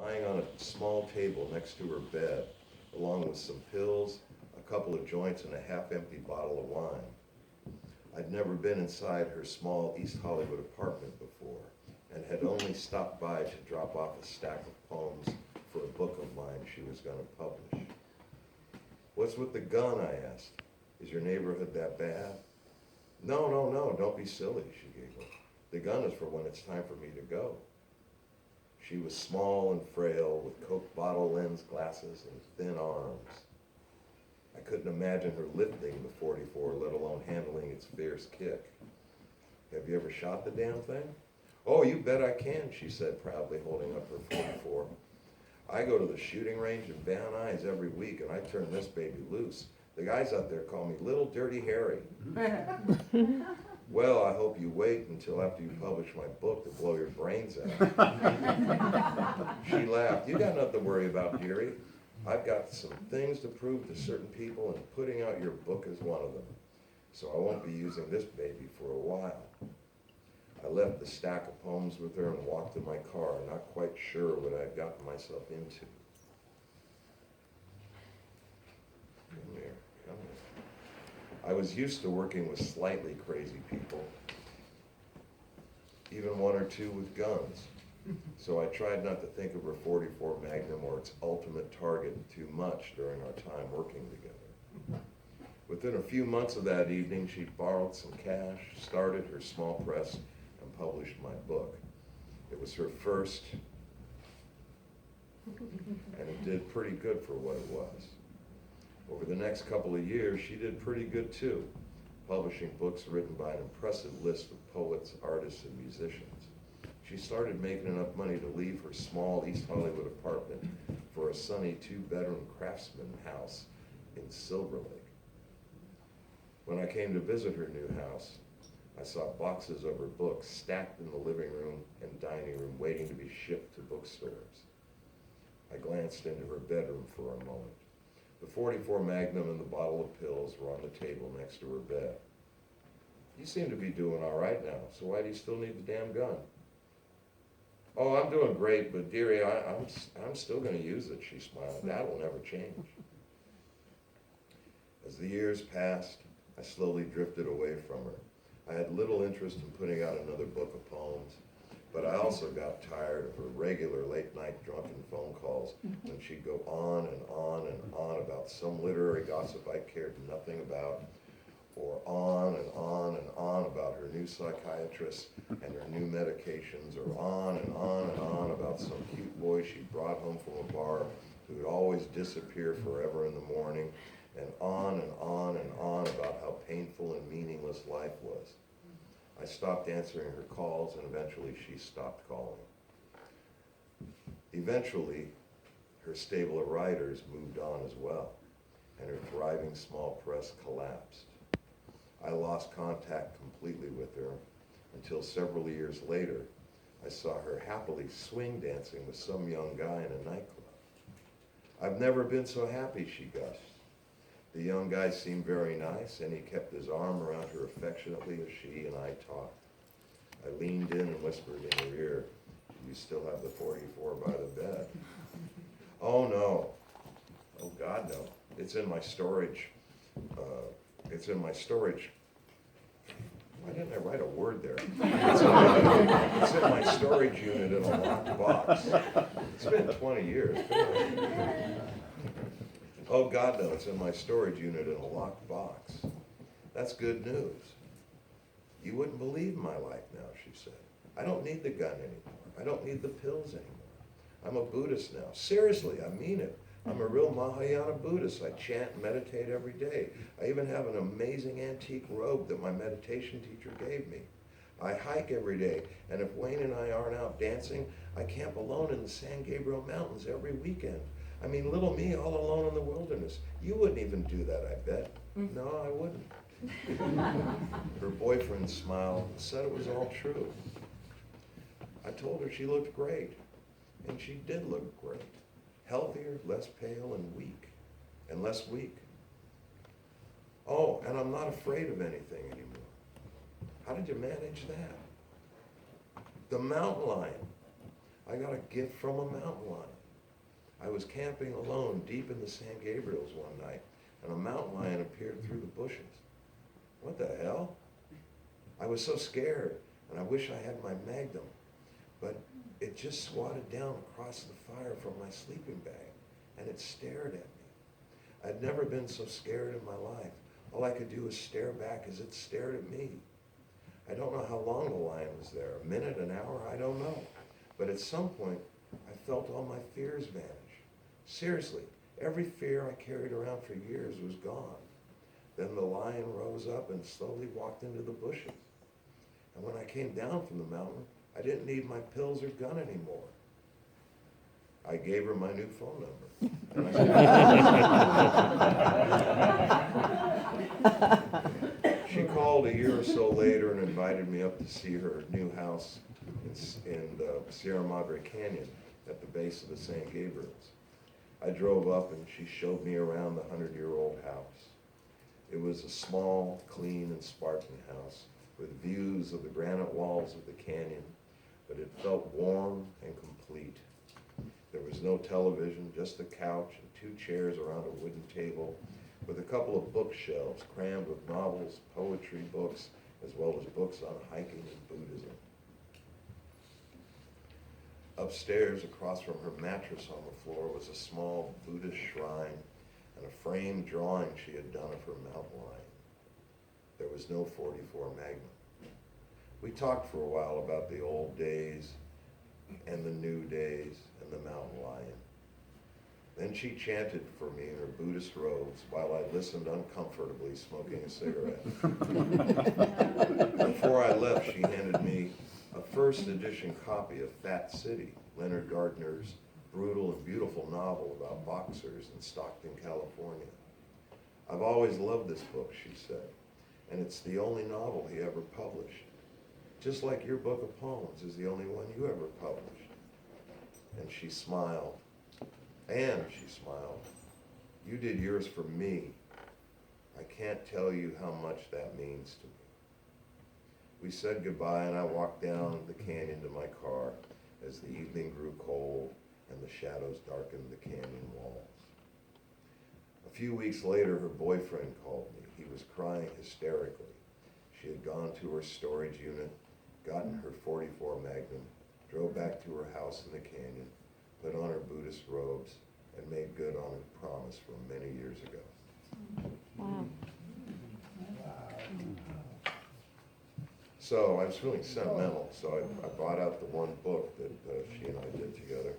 lying on a small table next to her bed, along with some pills, a couple of joints, and a half-empty bottle of wine. I'd never been inside her small East Hollywood apartment before, and had only stopped by to drop off a stack of poems for a book of mine she was going to publish. "What's with the gun?" I asked. "Is your neighborhood that bad?" No, don't be silly," she giggled. "The gun is for when it's time for me to go." She was small and frail, with Coke bottle lens glasses and thin arms. I couldn't imagine her lifting the .44, let alone handling its fierce kick. "Have you ever shot the damn thing?" "Oh, you bet I can," she said proudly, holding up her .44. "I go to the shooting range in Van Nuys every week, and I turn this baby loose. The guys out there call me Little Dirty Harry." "Well, I hope you wait until after you publish my book to blow your brains out." She laughed. "You got nothing to worry about, dearie. I've got some things to prove to certain people, and putting out your book is one of them. So I won't be using this baby for a while." I left the stack of poems with her and walked to my car, not quite sure what I'd gotten myself into. Come here, come here. I was used to working with slightly crazy people, even one or two with guns. So I tried not to think of her .44 Magnum or its ultimate target too much during our time working together. Within a few months of that evening, she borrowed some cash, started her small press, and published my book. It was her first, and it did pretty good for what it was. Over the next couple of years, she did pretty good too, publishing books written by an impressive list of poets, artists, and musicians. She started making enough money to leave her small East Hollywood apartment for a sunny two-bedroom craftsman house in Silver Lake. When I came to visit her new house, I saw boxes of her books stacked in the living room and dining room waiting to be shipped to bookstores. I glanced into her bedroom for a moment. The .44 Magnum and the bottle of pills were on the table next to her bed. "You seem to be doing all right now, so why do you still need the damn gun?" "Oh, I'm doing great, but dearie, I'm still going to use it," she smiled. "That will never change." As the years passed, I slowly drifted away from her. I had little interest in putting out another book of poems, but I also got tired of her regular late-night drunken phone calls when she'd go on and on and on about some literary gossip I cared nothing about, or on and on and on about her new psychiatrist and her new medications, or on and on and on about some cute boy she brought home from a bar who would always disappear forever in the morning, and on and on and on about how painful and meaningless life was. I stopped answering her calls, and eventually she stopped calling. Eventually, her stable of writers moved on as well, and her thriving small press collapsed. I lost contact completely with her until several years later, I saw her happily swing dancing with some young guy in a nightclub. "I've never been so happy," she gushed. The young guy seemed very nice, and he kept his arm around her affectionately as she and I talked. I leaned in and whispered in her ear, "Do you still have the .44 by the bed?" "Oh, no. Oh, God, no. It's in my storage. It's in my storage." Why didn't I write a word there? It's in my storage unit in a locked box. It's been 20 years. "Oh, God, no, it's in my storage unit in a locked box." "That's good news." "You wouldn't believe my life now," she said. "I don't need the gun anymore. I don't need the pills anymore. I'm a Buddhist now. Seriously, I mean it. I'm a real Mahayana Buddhist. I chant and meditate every day. I even have an amazing antique robe that my meditation teacher gave me. I hike every day, and if Wayne and I aren't out dancing, I camp alone in the San Gabriel Mountains every weekend. I mean, little me all alone in the wilderness. You wouldn't even do that, I bet." "No, I wouldn't." Her boyfriend smiled and said it was all true. I told her she looked great, and she did look great. Healthier, less pale, and weak, and less weak. "Oh, and I'm not afraid of anything anymore." "How did you manage that?" "The mountain lion. I got a gift from a mountain lion. I was camping alone deep in the San Gabriels one night, and a mountain lion appeared through the bushes. What the hell? I was so scared, and I wish I had my Magnum, but it just squatted down across the fire from my sleeping bag, and it stared at me. I'd never been so scared in my life. All I could do was stare back as it stared at me. I don't know how long the lion was there, a minute, an hour, I don't know. But at some point, I felt all my fears vanish. Seriously, every fear I carried around for years was gone. Then the lion rose up and slowly walked into the bushes. And when I came down from the mountain, I didn't need my pills or gun anymore. I gave her my new phone number. And she called a year or so later and invited me up to see her new house in the Sierra Madre Canyon at the base of the San Gabriels. I drove up and she showed me around the 100-year-old house. It was a small, clean, and sparkling house with views of the granite walls of the canyon, but it felt warm and complete. There was no television, just a couch and 2 chairs around a wooden table with a couple of bookshelves crammed with novels, poetry books, as well as books on hiking and Buddhism. Upstairs, across from her mattress on the floor, was a small Buddhist shrine and a framed drawing she had done of her mountain lion. There was no .44 Magnum. We talked for a while about the old days and the new days and the mountain lion. Then she chanted for me in her Buddhist robes while I listened uncomfortably, smoking a cigarette. Before I left, she handed me a first edition copy of Fat City, Leonard Gardner's brutal and beautiful novel about boxers in Stockton, California. I've always loved this book, she said, and it's the only novel he ever published. Just like your book of poems is the only one you ever published. And she smiled. And she smiled. You did yours for me. I can't tell you how much that means to me. We said goodbye and I walked down the canyon to my car as the evening grew cold and the shadows darkened the canyon walls. A few weeks later, her boyfriend called me. He was crying hysterically. She had gone to her storage unit, gotten her .44 Magnum, drove back to her house in the canyon, put on her Buddhist robes, and made good on her promise from many years ago. Wow. So I was feeling sentimental, so I brought out the one book that she and I did together.